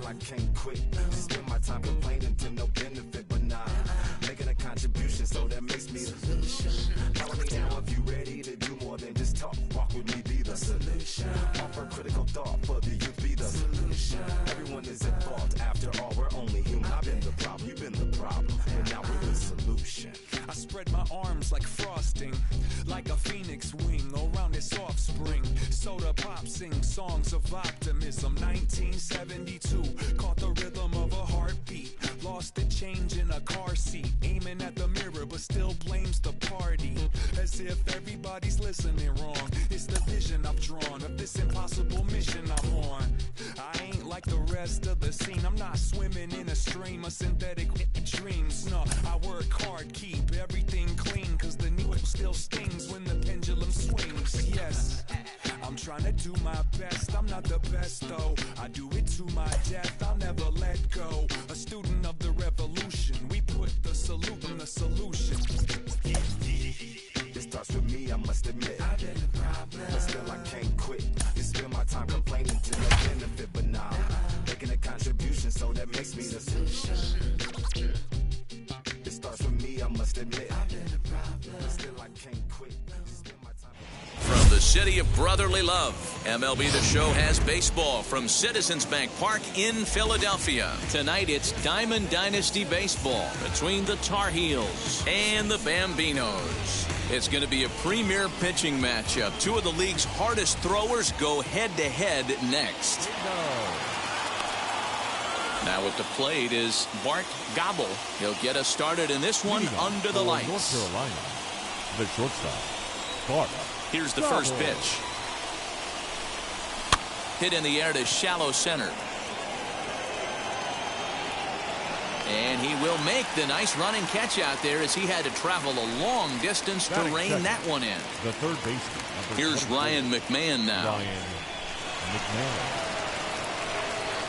still I can't quit. Spend my time complaining to no benefit, but nah, making a contribution, so that makes me the solution. Follow me now if you ready to do more than just talk. Walk with me, be the solution. Offer critical thought for the youth, be the solution. Everyone is involved, after all, we're only human. I've been the problem, you've been the problem, and now we're the solution. I spread my arms like frosting, like a phoenix wing around its offspring. Soda pop sing songs of optimism. 1972, caught the rhythm of a heartbeat. Lost the change in a car seat, aiming at the mirror but still blames the party. As if everybody's listening wrong. It's the vision I've drawn of this impossible mission I'm on. I ain't like the rest of the scene. I'm not swimming in a stream of synthetic dreams. No, I work hard, keep everything clean, cause the needle still stings when the pendulum swings. Yes, I'm trying to do my best. I'm not the best though, I do it to my death. I'll never let go. A student of the revolution, we put the salute in the solution. It starts with me, I must admit. I've been the problem, but still I can't quit. You spend my time complaining to no benefit, but nah, making a contribution, so that makes me the solution. It starts with me, I must admit. I've been the problem, but still I can't quit. From the city of brotherly love, MLB The Show has baseball from Citizens Bank Park in Philadelphia. Tonight it's Diamond Dynasty baseball between the Tar Heels and the Bambinos. It's going to be a premier pitching matchup. Two of the league's hardest throwers go head-to-head next. Now at the plate is Bart Gobble. He'll get us started in this one under the lights. North Carolina, the shortstop, Bart. Here's the first pitch. Hit in the air to shallow center. And he will make the nice running catch out there as he had to travel a long distance to rein that one in. The third baseman. Here's Ryan McMahon now. Ryan McMahon.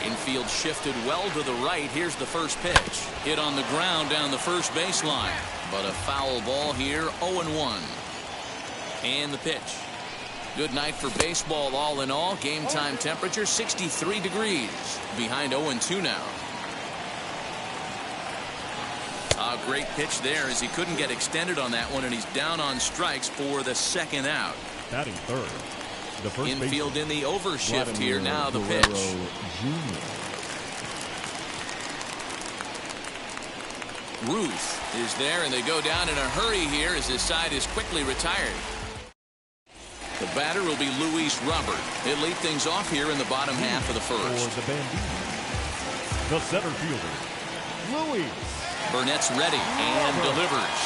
Infield shifted well to the right. Here's the first pitch. Hit on the ground down the first baseline. But a foul ball here, 0-1. And the pitch. Good night for baseball all in all. Game time temperature 63 degrees. Behind 0-2 now. A great pitch there as he couldn't get extended on that one, and he's down on strikes for the second out. Batting third. The first infield in the overshift here. Now the pitch. Ruth is there, and they go down in a hurry here as his side is quickly retired. The batter will be Luis Robert. He'll lead things off here in the bottom half of the first. For the Bambinos, the center fielder, Luis. Burnett's ready and delivers.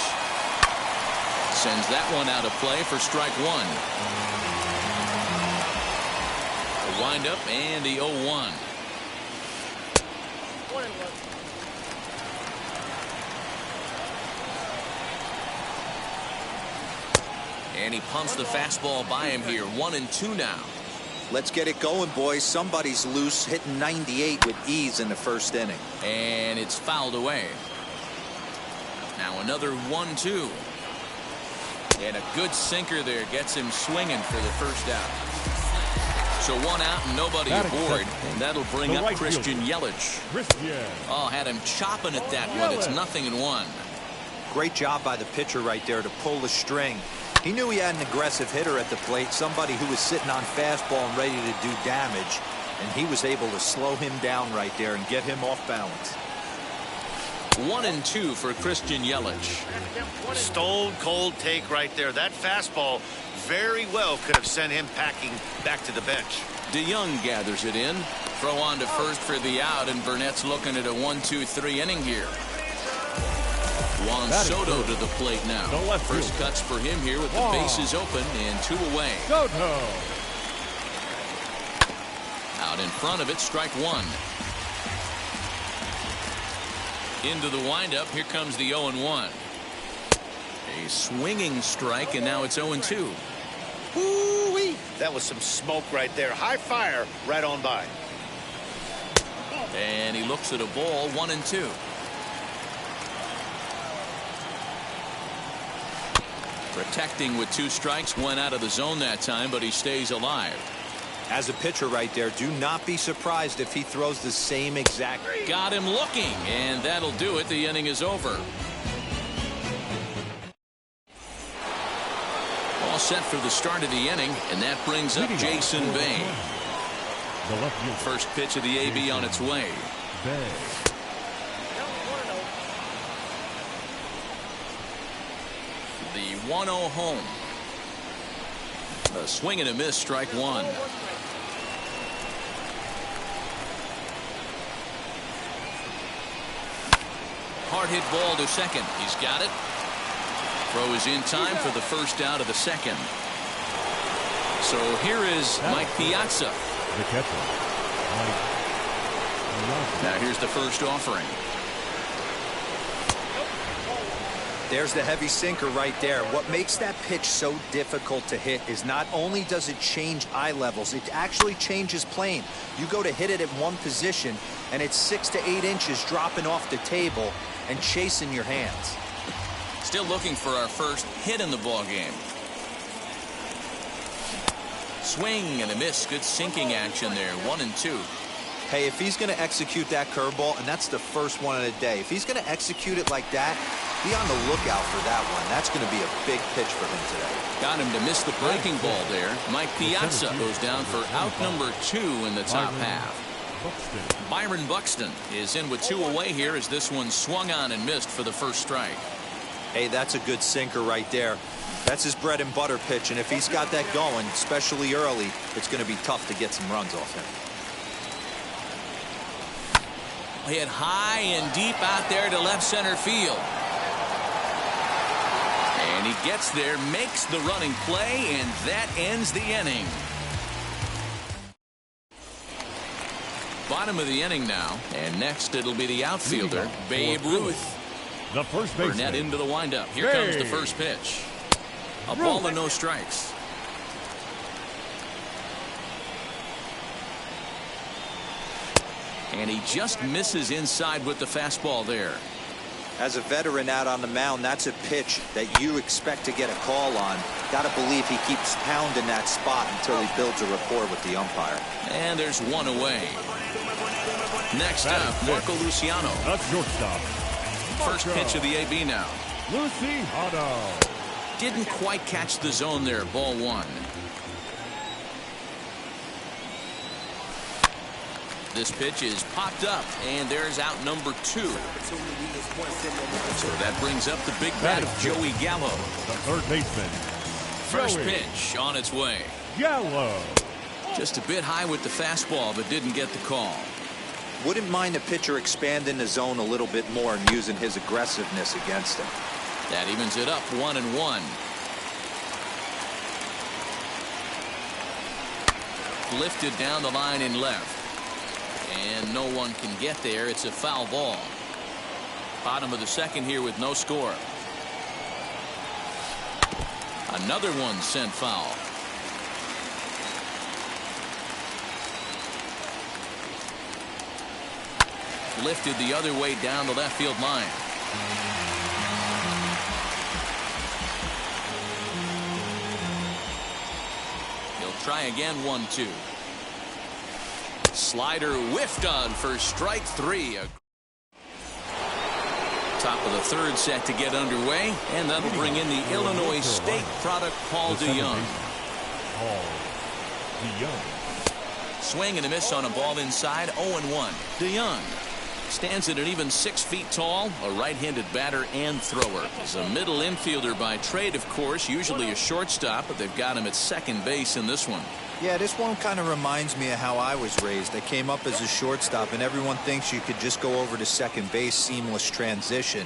Sends that one out of play for strike one. The windup and the 0-1. And he pumps the fastball by him here. 1-2 now. Let's get it going, boys. Somebody's loose, hitting 98 with ease in the first inning. And it's fouled away. Now another 1-2. And a good sinker there gets him swinging for the first out. So one out and nobody aboard. And that'll bring up Christian Yelich. Oh, had him chopping at that one. It's 0-1. Great job by the pitcher right there to pull the string. He knew he had an aggressive hitter at the plate, somebody who was sitting on fastball and ready to do damage, and he was able to slow him down right there and get him off balance. 1-2 for Christian Yelich. Stone cold take right there. That fastball very well could have sent him packing back to the bench. DeYoung gathers it in. Throw on to first for the out, and Burnett's looking at a 1-2-3 inning here. Juan Soto to the plate now. First cuts for him here with the bases open and 2 away. Soto. Out in front of it, strike one. Into the windup, here comes the 0-1. A swinging strike, and now it's 0-2. Ooh-wee. That was some smoke right there. High fire right on by. And he looks at a ball, 1-2. Protecting with 2 strikes, went out of the zone that time, but he stays alive. As a pitcher right there, do not be surprised if he throws the same exact. Got him looking, and that'll do it. The inning is over. All set for the start of the inning, and that brings up Jason Bay. First pitch of the AB on its way. The 1-0 home. A swing and a miss, strike one. Hard hit ball to second. He's got it. Throw is in time for the first out of the second. So here is Mike Piazza. The catcher. Now here's the first offering. There's the heavy sinker right there. What makes that pitch so difficult to hit is not only does it change eye levels, it actually changes plane. You go to hit it at one position, and it's 6 to 8 inches dropping off the table and chasing your hands. Still looking for our first hit in the ball game. Swing and a miss. Good sinking action there. 1-2. Hey, if he's going to execute that curveball, and that's the first one of the day, if he's going to execute it like that, be on the lookout for that one. That's going to be a big pitch for him today. Got him to miss the breaking ball there. Mike Piazza goes down for out number 2 in the top half. Byron Buxton is in with 2 away here as this one swung on and missed for the first strike. Hey, that's a good sinker right there. That's his bread and butter pitch, and if he's got that going, especially early, it's going to be tough to get some runs off him. Hit high and deep out there to left center field. And he gets there, makes the running play, and that ends the inning. Bottom of the inning now, and next it'll be the outfielder, Babe Ruth. The first baseman. Burnett into the windup. Here comes the first pitch. A ball and no strikes. And he just misses inside with the fastball there. As a veteran out on the mound, that's a pitch that you expect to get a call on. Got to believe he keeps pounding that spot until he builds a rapport with the umpire. And there's one away. Next up, Marco Luciano. That's shortstop. First pitch of the AB now. Luciano. Didn't quite catch the zone there. Ball 1. This pitch is popped up, and there's out number 2. So that brings up the big bat of Joey Gallo. The third baseman. First pitch on its way. Gallo. Just a bit high with the fastball, but didn't get the call. Wouldn't mind a pitcher expanding the zone a little bit more and using his aggressiveness against him. That evens it up 1-1. Lifted down the line in left. And no one can get there. It's a foul ball. Bottom of the second here with no score. Another one sent foul. Lifted the other way down the left field line. He'll try again. 1-2. Slider whiffed on for strike 3. Top of the third set to get underway, and that'll bring in the Illinois State product, Paul DeYoung. Swing and a miss on a ball inside. 0-1. DeYoung stands at an even 6 feet tall, a right-handed batter and thrower. He's a middle infielder by trade, of course, usually a shortstop, but they've got him at second base in this one. Yeah, this one kind of reminds me of how I was raised. I came up as a shortstop, and everyone thinks you could just go over to second base, seamless transition.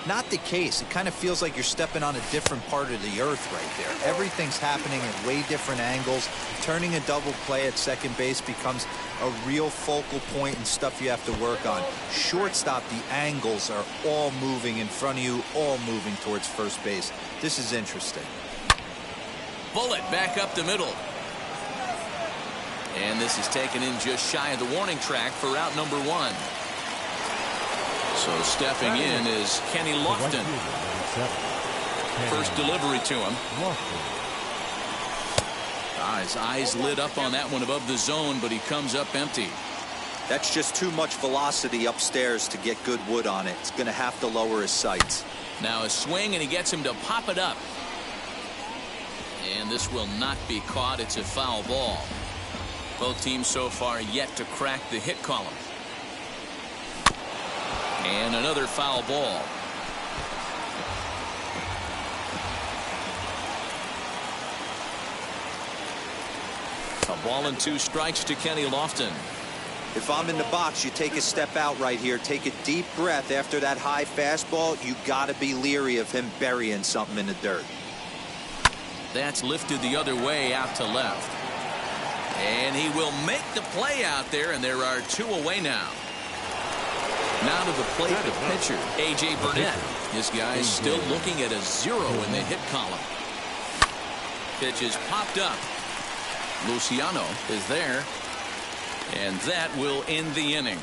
Not the case. It kind of feels like you're stepping on a different part of the earth right there. Everything's happening at way different angles. Turning a double play at second base becomes a real focal point and stuff you have to work on. Shortstop, the angles are all moving in front of you, all moving towards first base. This is interesting. Bullet back up the middle. And this is taken in just shy of the warning track for out number 1. So stepping in is Kenny Lofton. First delivery to him. His eyes lit up on that one above the zone, but he comes up empty. That's just too much velocity upstairs to get good wood on it. It's going to have to lower his sights. Now a swing, and he gets him to pop it up. And this will not be caught. It's a foul ball. Both teams so far yet to crack the hit column. And another foul ball. A ball and 2 strikes to Kenny Lofton. If I'm in the box, you take a step out right here. Take a deep breath after that high fastball. You got to be leery of him burying something in the dirt. That's lifted the other way out to left. And he will make the play out there, and there are 2 away now. Now to the plate, the pitcher, A.J. Burnett. This guy's still looking at a 0 in the hit column. Pitch is popped up. Luciano is there. And that will end the inning.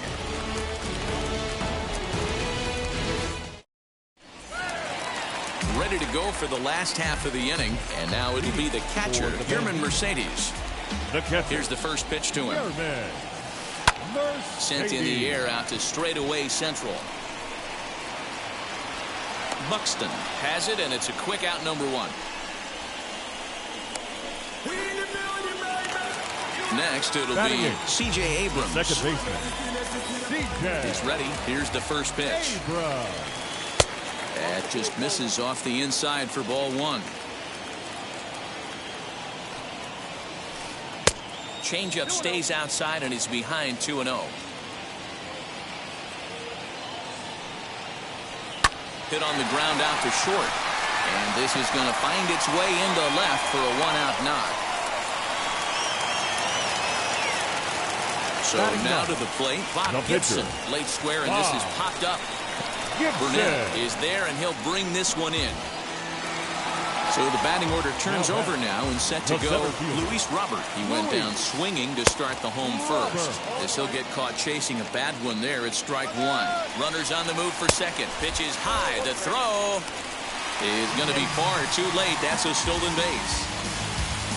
Ready to go for the last half of the inning. And now it'll be the catcher, Yerman Mercedes. Here's the first pitch to him. Sent in the air out to straightaway central. Buxton has it, and it's a quick out, number 1. Next, it'll be C.J. Abrams. Second baseman. He's ready. Here's the first pitch. That just misses off the inside for ball 1. Changeup stays outside, and he's behind 2-0. Hit on the ground out to short. And this is going to find its way into left for a 1-out knock. So now to the plate, Bob Gibson. Late square, and this is popped up. Burnett is there, and he'll bring this one in. So the batting order turns over now and set to go. Luis Robert. He went down swinging to start the home first. As he'll get caught chasing a bad one there, it's strike 1. Runners on the move for second. Pitch is high. The throw is going to be far too late. That's a stolen base.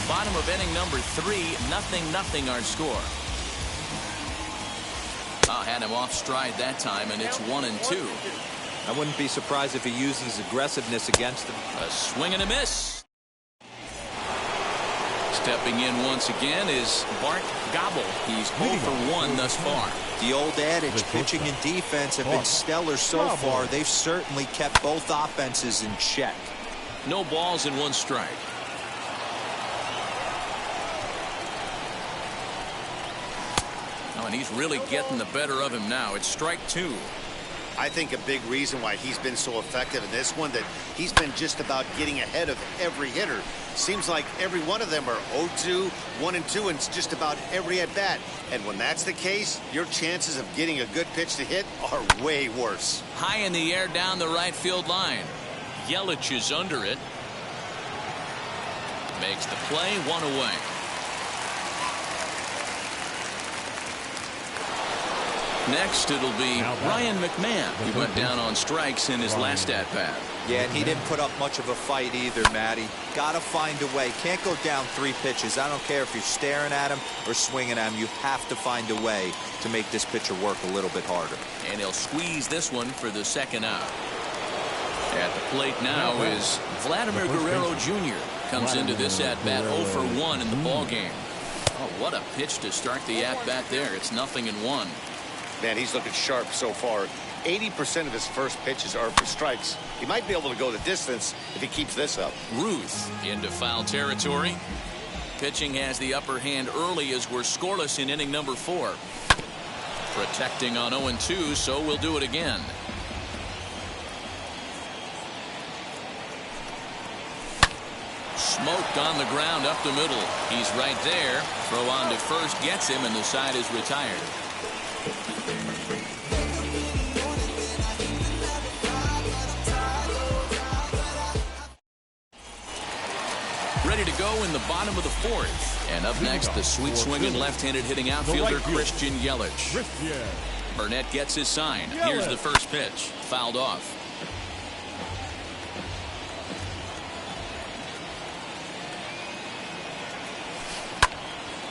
Bottom of inning number 3, 0-0 our score. Had him off stride that time, and it's 1-2. I wouldn't be surprised if he uses aggressiveness against him. A swing and a miss. Stepping in once again is Bart Gobble. He's 0 for 1 thus far. The old adage, pitching and defense have been stellar so far. They've certainly kept both offenses in check. No balls and 1 strike. Oh, and he's really getting the better of him now. It's strike 2. I think a big reason why he's been so effective in this one, that he's been just about getting ahead of every hitter. Seems like every one of them are 0-2, 1-2, and it's just about every at-bat. And when that's the case, your chances of getting a good pitch to hit are way worse. High in the air down the right field line. Yelich is under it. Makes the play, 1 away. Next, it'll be Ryan McMahon. He went down on strikes in his last at-bat. Yeah, and he didn't put up much of a fight either, Matty. Got to find a way. Can't go down 3 pitches. I don't care if you're staring at him or swinging at him. You have to find a way to make this pitcher work a little bit harder. And he'll squeeze this one for the 2nd out. At the plate now is Vladimir Guerrero Jr. Comes into this at-bat 0 for 1 in the ballgame. Oh, what a pitch to start the at-bat there. It's 0-1. Man, he's looking sharp so far. 80% of his first pitches are for strikes. He might be able to go the distance if he keeps this up. Ruth into foul territory. Pitching has the upper hand early as we're scoreless in inning number 4. Protecting on 0-2, so we'll do it again. Smoked on the ground up the middle. He's right there. Throw on to first gets him, and the side is retired. Ready to go in the bottom of the 4th. And up next, the sweet swinging left-handed hitting outfielder Christian Yelich. Burnett gets his sign. Here's the first pitch. Fouled off.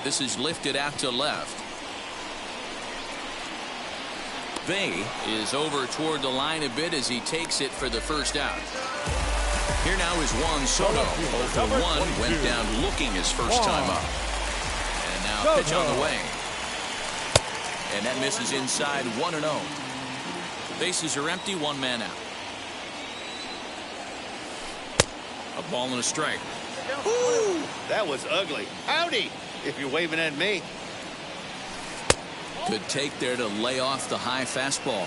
This is lifted out to left. Bay is over toward the line a bit as he takes it for the first out. Here now is Juan Soto. 0 for 1, went down looking his first time up. And now pitch on the way. And that misses inside, 1-0. Bases are empty, 1 man out. A ball and a strike. Ooh, that was ugly. Howdy, if you're waving at me. Good take there to lay off the high fastball.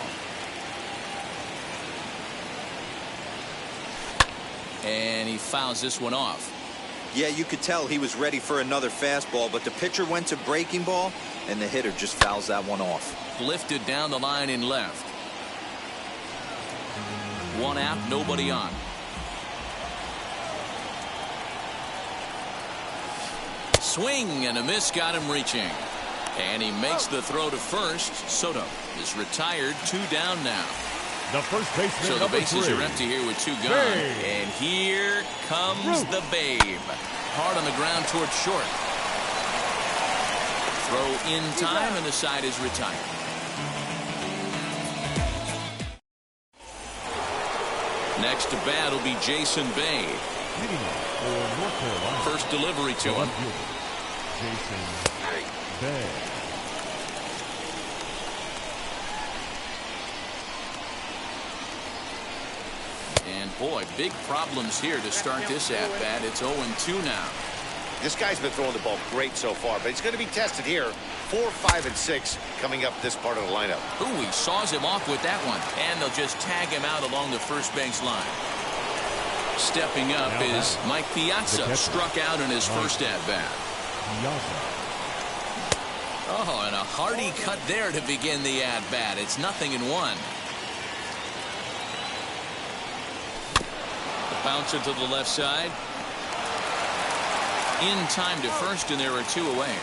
And he fouls this one off. Yeah, you could tell he was ready for another fastball, but the pitcher went to breaking ball, and the hitter just fouls that one off. Lifted down the line in left. 1 out, nobody on. Swing and a miss got him reaching. And he makes the throw to first. Soto is retired, 2 down now. The first baseman, so the bases are empty here with 2 gone. And here comes the Babe. Hard on the ground towards short. Throw in time and the side is retired. Next to bat will be Jason Bay. First delivery to him. Jason Bay. And boy, big problems here to start this at bat. It's 0-2 now. This guy's been throwing the ball great so far, but he's going to be tested here. 4, 5, and 6 coming up this part of the lineup. Ooh, he saws him off with that one, and they'll just tag him out along the first base line. Stepping up is Mike Piazza, struck out in his first at-bat. Oh, and a hearty cut there to begin the at-bat. It's 0-1. The bouncer to the left side. In time to first, and there are 2 away.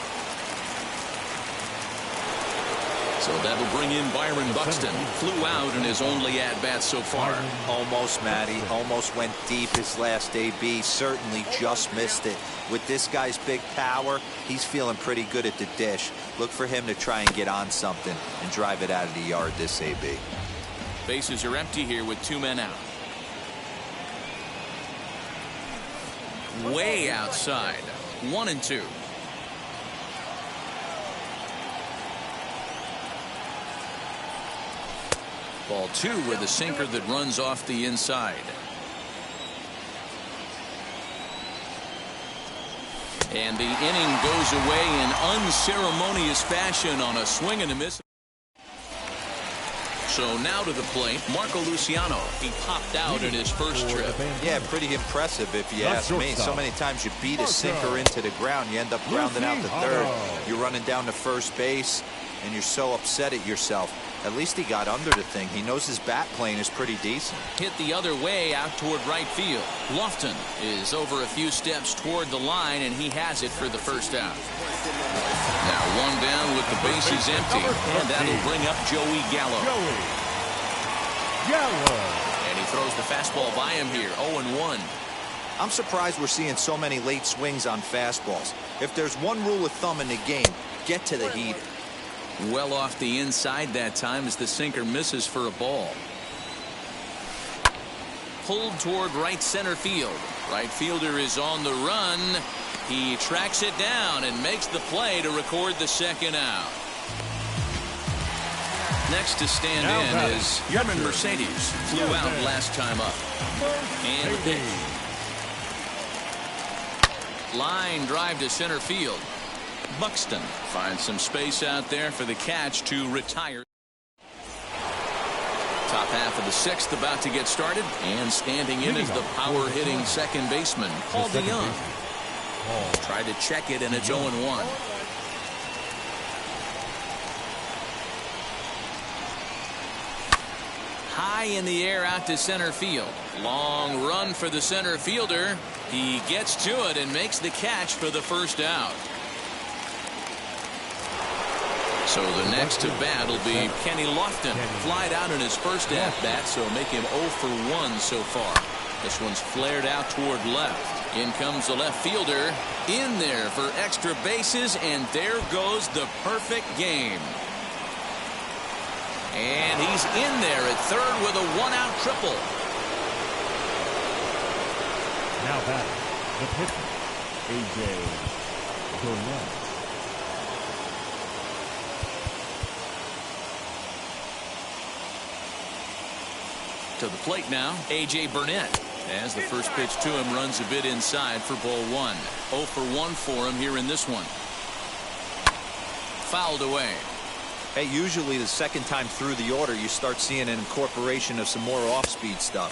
So that'll bring in Byron Buxton. Flew out in his only at-bat so far. Almost, Matty. Almost went deep his last AB. Certainly just missed it. With this guy's big power, he's feeling pretty good at the dish. Look for him to try and get on something and drive it out of the yard this AB. Bases are empty here with 2 men out. Way outside. 1-2. Ball 2 with a sinker that runs off the inside. And the inning goes away in unceremonious fashion on a swing and a miss. So now to the plate, Marco Luciano. He popped out in his first trip. Yeah, pretty impressive if you ask me. So many times you beat a sinker into the ground, you end up grounding out to third. You're running down to first base, and you're so upset at yourself. At least he got under the thing. He knows his bat plane is pretty decent. Hit the other way out toward right field. Lofton is over a few steps toward the line, and he has it for the first out. Now 1 down with the bases empty, and that'll bring up Joey Gallo. And he throws the fastball by him here, 0-1. I'm surprised we're seeing so many late swings on fastballs. If there's one rule of thumb in the game, get to the heater. Well off the inside that time as the sinker misses for a ball. Pulled toward right center field. Right fielder is on the run. He tracks it down and makes the play to record the second out. Next to stand in is Yerman Mercedes. Flew out last time up. And the pitch. Line drive to center field. Buxton finds some space out there for the catch to retire. Top half of the 6th about to get started, and standing in is the power hitting second baseman, Paul DeYoung. Tried to check it, and it's 0-1. High in the air out to center field. Long run for the center fielder. He gets to it and makes the catch for the first out. So the next to bat will be Kenny Lofton. Flied out in his first at-bat, so make him 0 for 1 so far. This one's flared out toward left. In comes the left fielder. In there for extra bases, and there goes the perfect game. And he's in there at third with a one-out triple. Now batting, the pitcher, A.J. Burnett. To the plate now, A.J. Burnett. As the first pitch to him runs a bit inside for ball one. 0 for 1 for him here in this one. Fouled away. Hey, usually the second time through the order, you start seeing an incorporation of some more off-speed stuff.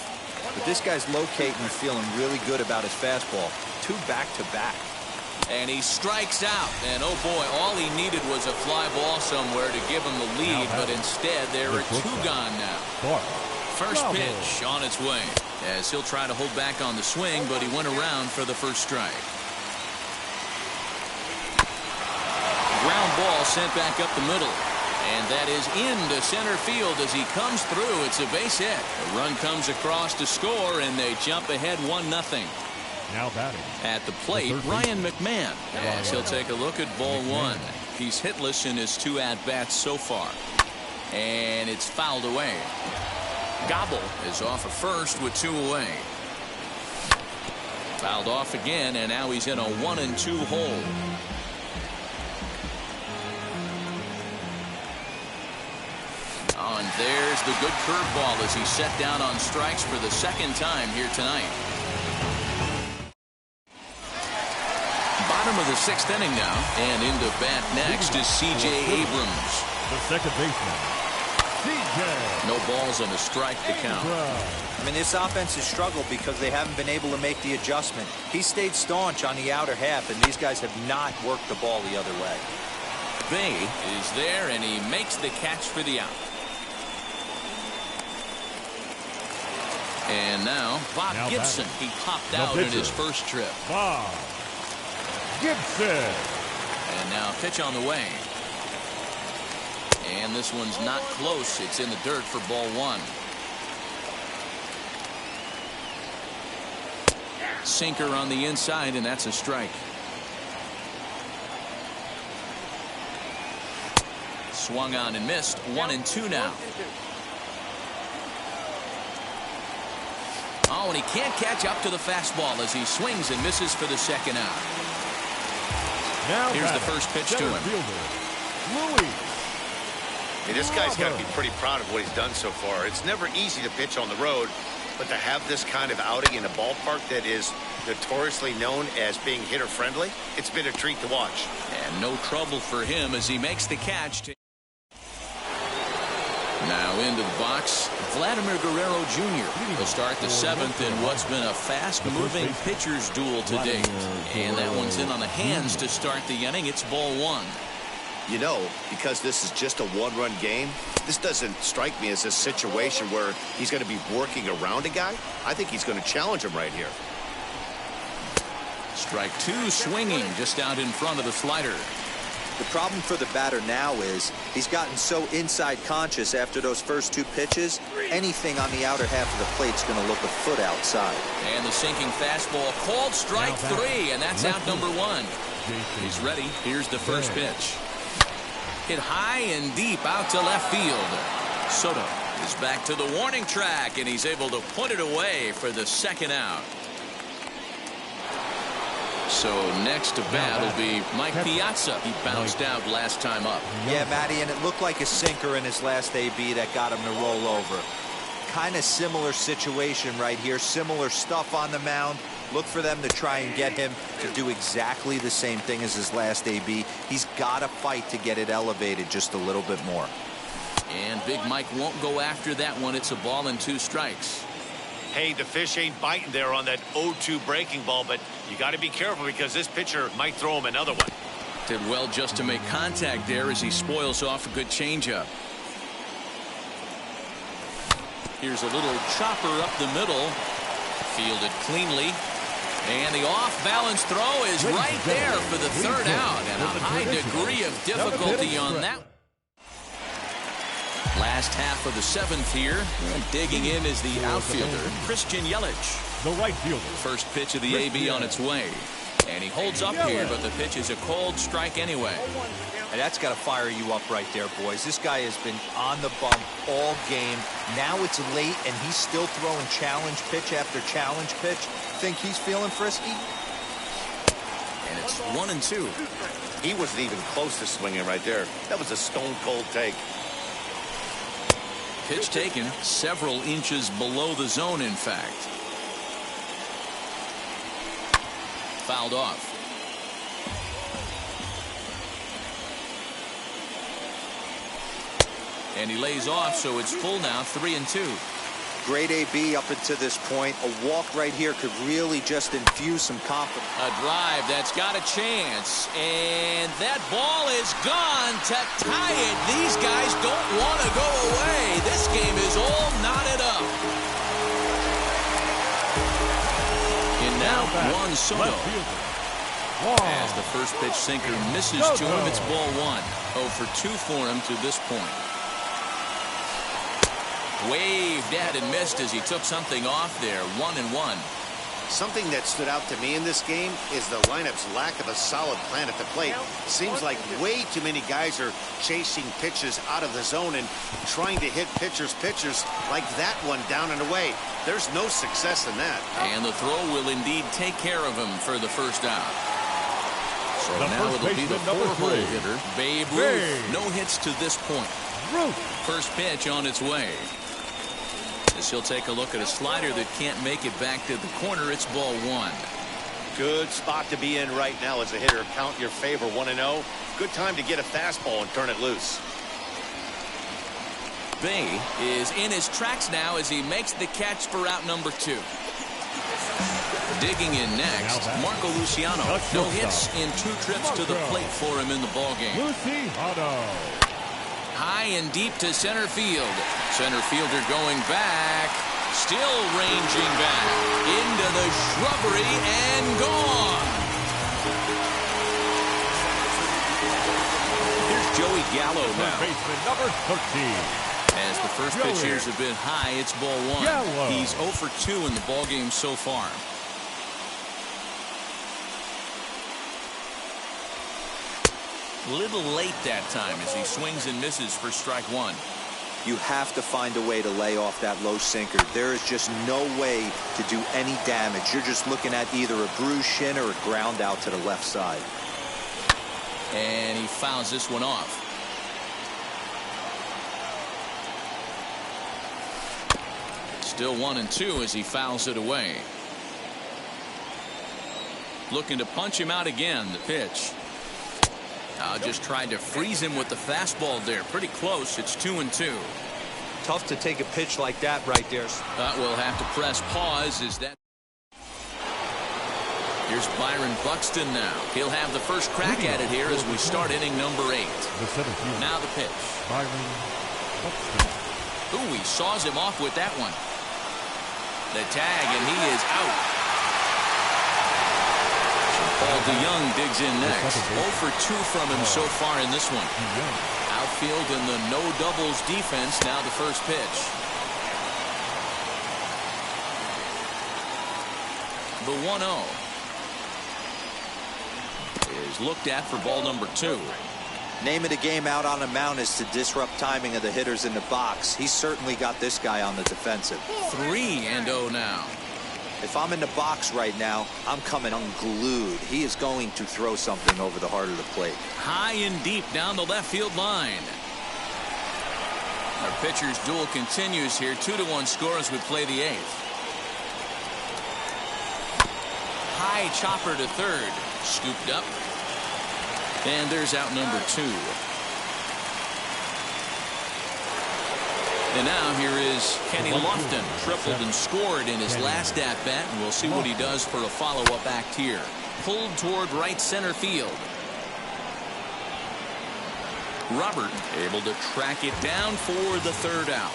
But this guy's locating and feeling really good about his fastball. 2 back-to-back. And he strikes out. And oh boy, all he needed was a fly ball somewhere to give him the lead. But instead, there are 2 gone now. First pitch on its way. As he'll try to hold back on the swing, but he went around for the first strike. Ground ball sent back up the middle. And that is into center field as he comes through. It's a base hit. A run comes across to score, and they jump ahead 1-0. Now batting. At the plate, Ryan McMahon. As he'll take a look at ball one. He's hitless in his 2 at-bats so far. And it's fouled away. Gobble is off at first with 2 away. Fouled off again, and now he's in a 1-2 hole. Oh, and there's the good curveball as he's set down on strikes for the second time here tonight. Bottom of the 6th inning now, and into bat next is C.J. Abrams. The second baseman. No balls and a strike to count. I mean, this offense has struggled because they haven't been able to make the adjustment. He stayed staunch on the outer half, and these guys have not worked the ball the other way. Bay is there, and he makes the catch for the out. And now, Bob Gibson. He popped out in his first trip. Bob Gibson. And now pitch on the way. And this one's not close. It's in the dirt for ball one. Sinker on the inside, and that's a strike. Swung on and missed. 1-2 now. Oh, and he can't catch up to the fastball as he swings and misses for the second out. Now here's the first pitch to him. Louis. Hey, this guy's got to be pretty proud of what he's done so far. It's never easy to pitch on the road, but to have this kind of outing in a ballpark that is notoriously known as being hitter-friendly, it's been a treat to watch. And no trouble for him as he makes the catch. Now into the box, Vladimir Guerrero Jr. will start the 7th in what's been a fast-moving pitcher's duel to date. And that one's in on the hands to start the inning. It's ball one. You know, because this is just a 1-run game, this doesn't strike me as a situation where he's going to be working around a guy. I think he's going to challenge him right here. Strike 2 swinging just out in front of the slider. The problem for the batter now is he's gotten so inside conscious after those first 2 pitches, anything on the outer half of the plate's going to look a foot outside. And the sinking fastball called strike 3, and that's out number 1. He's ready. Here's the first pitch. Hit high and deep out to left field. Soto is back to the warning track, and he's able to put it away for the second out. So next to bat will be Mike Piazza. He bounced out last time up. Yeah, Matty, and it looked like a sinker in his last AB that got him to roll over. Kind of similar situation right here. Similar stuff on the mound. Look for them to try and get him to do exactly the same thing as his last AB. He's got to fight to get it elevated just a little bit more. And Big Mike won't go after that one. It's a ball and 2 strikes. Hey, the fish ain't biting there on that 0-2 breaking ball, but you got to be careful because this pitcher might throw him another one. Did well just to make contact there as he spoils off a good changeup. Here's a little chopper up the middle. Fielded cleanly. And the off-balance throw is right there for the 3rd out. And a high degree of difficulty on that. Last half of the 7th here. And digging in is the outfielder, Christian Yelich. the right fielder. First pitch of the AB on its way. And he holds up here, but the pitch is a cold strike anyway. And that's got to fire you up right there, boys. This guy has been on the bump all game. Now it's late, and he's still throwing challenge pitch after challenge pitch. Think he's feeling frisky? And it's 1-2. He wasn't even close to swinging right there. That was a stone-cold take. Pitch taken several inches below the zone, in fact. Fouled off. And he lays off, so it's full now, 3-2. Great AB up until this point. A walk right here could really just infuse some confidence. A drive that's got a chance. And that ball is gone to tie it. These guys don't want to go away. This game is all knotted up. And now Juan Soto. As the first pitch sinker misses to him, it's ball one. 0 for 2 for him to this point. Waved at and missed as he took something off there. 1-1. Something that stood out to me in this game is the lineup's lack of a solid plan at the plate. Seems like way too many guys are chasing pitches out of the zone and trying to hit pitchers like that one down and away. There's no success in that. And the throw will indeed take care of him for the first out. So now it'll be the 4-hole hitter, Babe Ruth. No hits to this point. First pitch on its way. As he'll take a look at a slider that can't make it back to the corner, it's ball one. Good spot to be in right now as a hitter. Count your favor, 1-0. Good time to get a fastball and turn it loose. Bay is in his tracks now as he makes the catch for out number 2. Digging in next, Marco Luciano. No hits in 2 trips to the plate for him in the ballgame. Luciano. High and deep to center field. Center fielder going back. Still ranging back. Into the shrubbery and gone. Here's Joey Gallo now. Baseman number 13. As the first pitch here has been high, it's ball one. Gallo. He's 0 for 2 in the ballgame so far. Little late that time as he swings and misses for strike one. You have to find a way to lay off that low sinker. There is just no way to do any damage. You're just looking at either a bruised shin or a ground out to the left side. And he fouls this one off. Still 1-2 as he fouls it away. Looking to punch him out again. The pitch. Just tried to freeze him with the fastball there. Pretty close. It's 2-2. Tough to take a pitch like that right there. We'll have to press pause. Is that? Here's Byron Buxton now. He'll have the first crack at it here as we start inning number 8. Now the pitch. Byron Buxton. Ooh, he saws him off with that one. The tag, and he is out. Paul DeYoung digs in next. 0 for 2 from him so far in this one. Outfield in the no doubles defense. Now the first pitch. The 1-0 is looked at for ball number 2. Name of the game out on the mound is to disrupt timing of the hitters in the box. He's certainly got this guy on the defensive. 3-0 now. If I'm in the box right now, I'm coming unglued. He is going to throw something over the heart of the plate. High and deep down the left field line. Our pitcher's duel continues here. 2-1 score as we play the 8th. High chopper to third. Scooped up. And there's out number 2. And now here is Kenny Lofton. Tripled and scored in his last at-bat, and we'll see what he does for a follow-up act here. Pulled toward right center field. Robert able to track it down for the third out.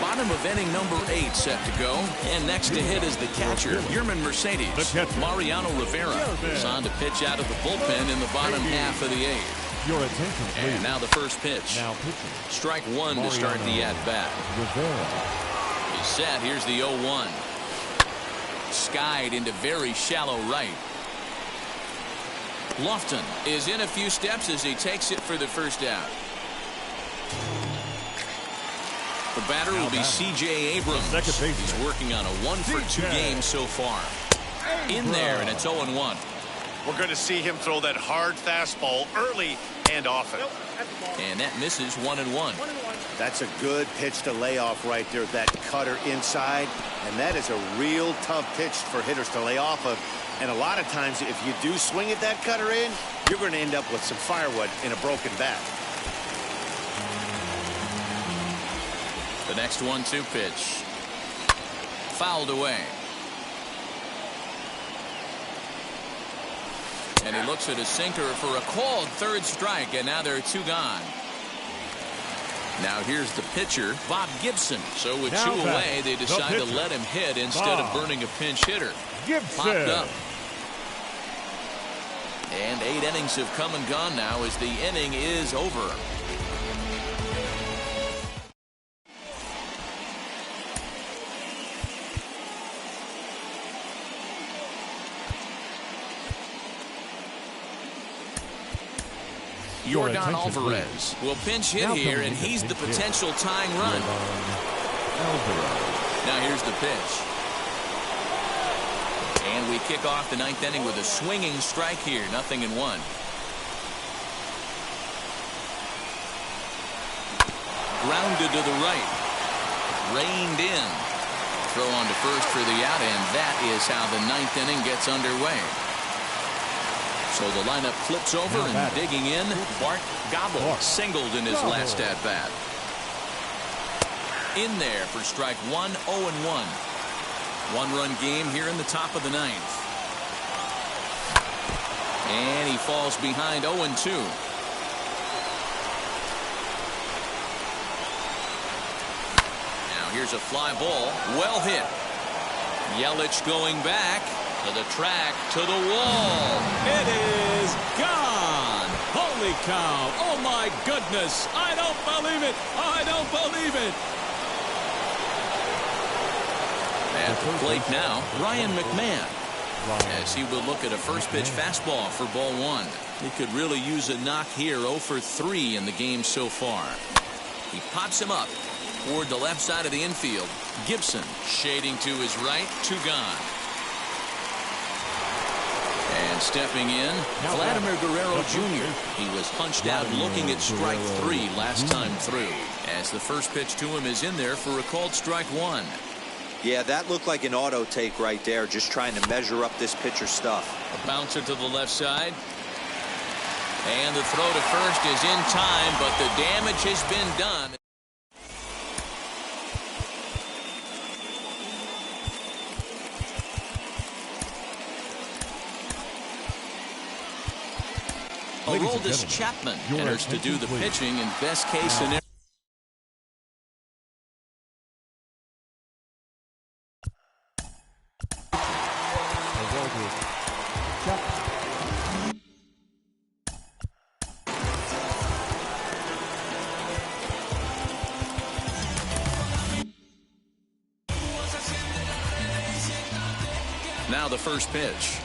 Bottom of inning number 8 set to go. And next to hit is the catcher, Yerman Mercedes. Mariano Rivera is on to pitch out of the bullpen in the bottom half of the 8th. Your attention, please. And now the first pitch. Now pitching. Strike one to start the at-bat. Rivera. He's set. Here's the 0-1. Skied into very shallow right. Lofton is in a few steps as he takes it for the first out. The batter will be C.J. Abrams. He's working on a 1-for-2 game so far. In there, and it's 0-1. We're going to see him throw that hard fastball early and often. And that misses 1-1. That's a good pitch to lay off right there, that cutter inside. And that is a real tough pitch for hitters to lay off of. And a lot of times, if you do swing at that cutter in, you're going to end up with some firewood in a broken bat. The next 1-2 pitch. Fouled away. And he looks at a sinker for a called third strike, and now there are 2 gone. Now here's the pitcher, Bob Gibson. So with 2 away, they decide to let him hit instead of burning a pinch hitter. Popped up. And 8 innings have come and gone now as the inning is over. Yordan Alvarez will pinch hit here, and he's the potential tying run. Now here's the pitch. And we kick off the 9th inning with a swinging strike here. 0-1. Grounded to the right. Reined in. Throw on to first for the out, and that is how the 9th inning gets underway. So the lineup flips over and digging in. Bart Gobble singled in his last at-bat. In there for strike 1, 0-1. 1-run game here in the top of the 9th. And he falls behind 0-2. Now here's a fly ball. Well hit. Yelich going back. To the track, to the wall. It is gone. Holy cow. Oh, my goodness. I don't believe it. I don't believe it. At the plate now, Ryan McMahon. As he will look at a first pitch fastball for ball 1. He could really use a knock here. 0 for 3 in the game so far. He pops him up toward the left side of the infield. Gibson shading to his right. 2 gone. And stepping in, Vladimir Guerrero Jr. He was punched out looking at strike 3 last time through. As the first pitch to him is in there for a called strike 1. Yeah, that looked like an auto take right there, just trying to measure up this pitcher's stuff. A bouncer to the left side. And the throw to first is in time, but the damage has been done. Aroldis Chapman enters to do the pitching in best case scenario. Now the first pitch.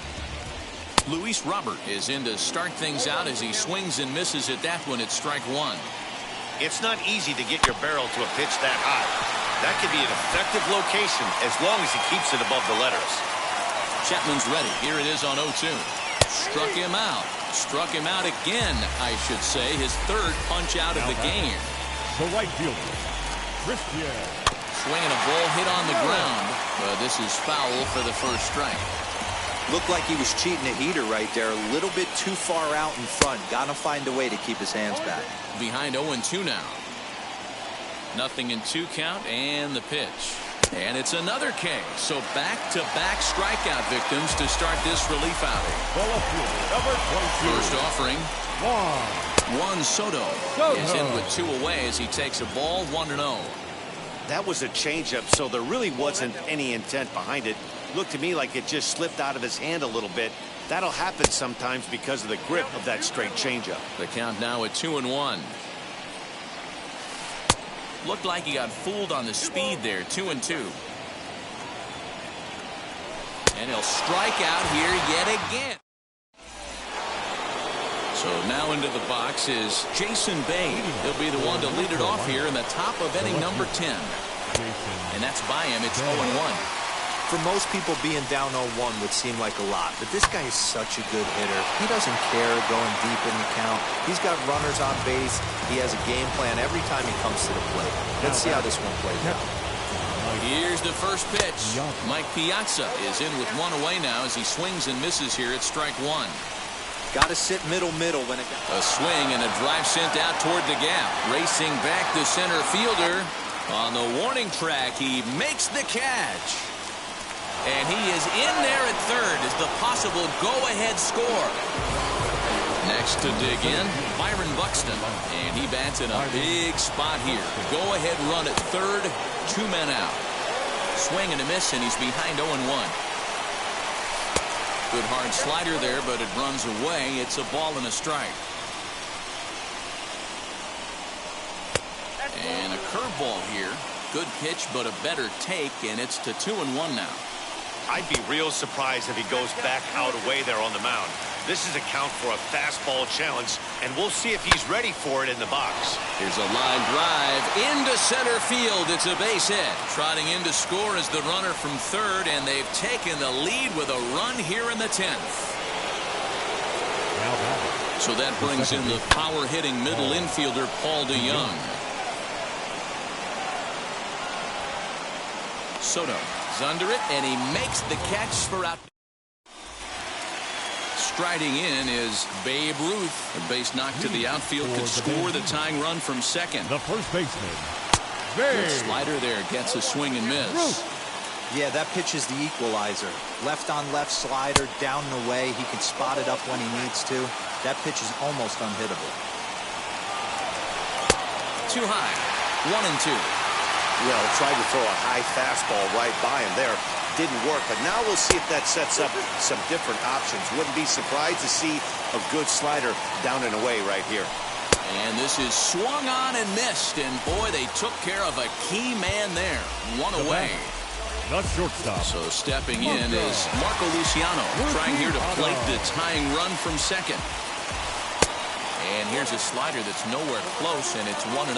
Luis Robert is in to start things out as he swings and misses at that one at strike 1. It's not easy to get your barrel to a pitch that high. That could be an effective location as long as he keeps it above the letters. Chapman's ready. Here it is on 0-2. Struck him out. Struck him out again, I should say. His 3rd punch out of the game. The right fielder, Christian. Swinging a ball hit on the ground. This is foul for the first strike. Looked like he was cheating a heater right there. A little bit too far out in front. Gotta find a way to keep his hands back. Behind 0-2 now. 0-2 count and the pitch. And it's another K. So back-to-back strikeout victims to start this relief outing. First offering. Juan Soto is in with 2 away as he takes a ball 1-0. That was a changeup, so there really wasn't any intent behind it. Looked to me like it just slipped out of his hand a little bit. That'll happen sometimes because of the grip of that straight changeup. The count now at 2-1. Looked like he got fooled on the speed there. 2-2. And he'll strike out here yet again. So now into the box is Jason Babe. He'll be the one to lead it off here in the top of inning number 10. And that's by him. It's 0-1. For most people, being down 0-1 would seem like a lot, but this guy is such a good hitter. He doesn't care going deep in the count. He's got runners on base. He has a game plan every time he comes to the plate. Let's see how this one plays out. Here's the first pitch. Mike Piazza is in with one away now as he swings and misses here at strike one. Got to sit middle when it got a swing and a drive sent out toward the gap. Racing back the center fielder on the warning track. He makes the catch. And he is in there at third as the possible go-ahead score. Next to dig in, Byron Buxton. And he bats in a big spot here. Go-ahead run at third, 2 men out. Swing and a miss, and he's behind 0-1. Good hard slider there, but it runs away. It's a ball and a strike. And a curveball here. Good pitch, but a better take, and it's to 2-1 now. I'd be real surprised if he goes back out away there on the mound. This is a count for a fastball challenge, and we'll see if he's ready for it in the box. Here's a line drive into center field. It's a base hit. Trotting in to score is the runner from third, and they've taken the lead with a run here in the 10th. So that brings in the power-hitting middle infielder, Paul DeYoung. Soto is under it, and he makes the catch for out. Striding in is Babe Ruth. A base knock to the outfield could score the tying run from second. The first baseman. Good slider there gets a swing and miss. Yeah, that pitch is the equalizer. Left on left slider, down and away. He can spot it up when he needs to. That pitch is almost unhittable. Too high. 1-2. Well, tried to throw a high fastball right by him there. Didn't work, but now we'll see if that sets up some different options. Wouldn't be surprised to see a good slider down and away right here. And this is swung on and missed, and boy, they took care of a key man there. One away. The shortstop. So stepping in is Marco Luciano, trying here to plate the tying run from second. And here's a slider that's nowhere close, and it's 1-0.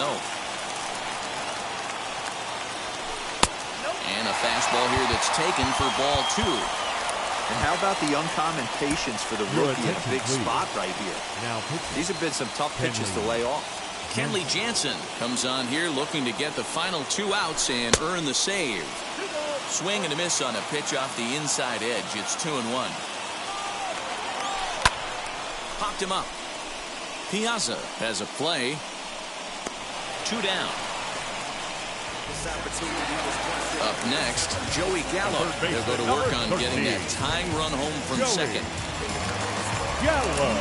And a fastball here that's taken for ball 2. And how about the uncommon patience for the rookie in a big spot right here? These have been some tough pitches to lay off. Kenley Jansen comes on here looking to get the final 2 outs and earn the save. Swing and a miss on a pitch off the inside edge. It's 2-1. Popped him up. Piazza has a play. 2 down. Up next, Joey Gallo. They'll go to work on getting that tying run home from second. Gallo.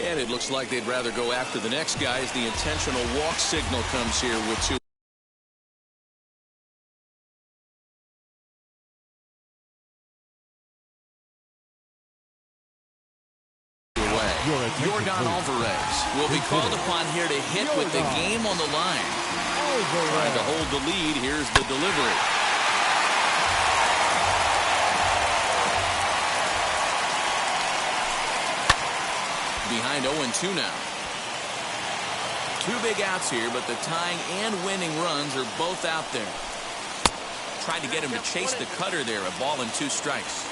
And it looks like they'd rather go after the next guy as the intentional walk signal comes here with 2. Yordan Alvarez will be called upon here to hit with the game on the line. Trying to hold the lead. Here's the delivery. Behind 0-2 now. 2 big outs here, but the tying and winning runs are both out there. Tried to get him to chase the cutter there. A ball and 2 strikes.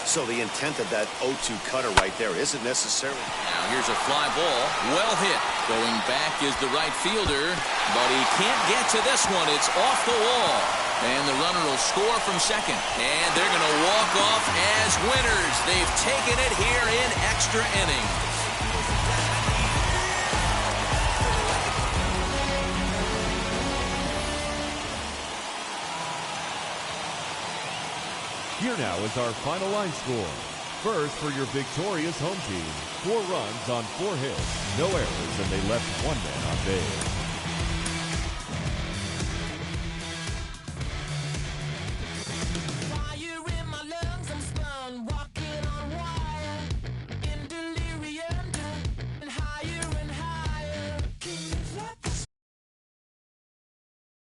So the intent of that 0-2 cutter right there isn't necessarily. Now here's a fly ball. Well hit. Going back is the right fielder, but he can't get to this one. It's off the wall. And the runner will score from second. And they're going to walk off as winners. They've taken it here in extra innings. Here now is our final line score. First for your victorious home team. 4 runs on 4 hits, no errors, and they left 1 man on base.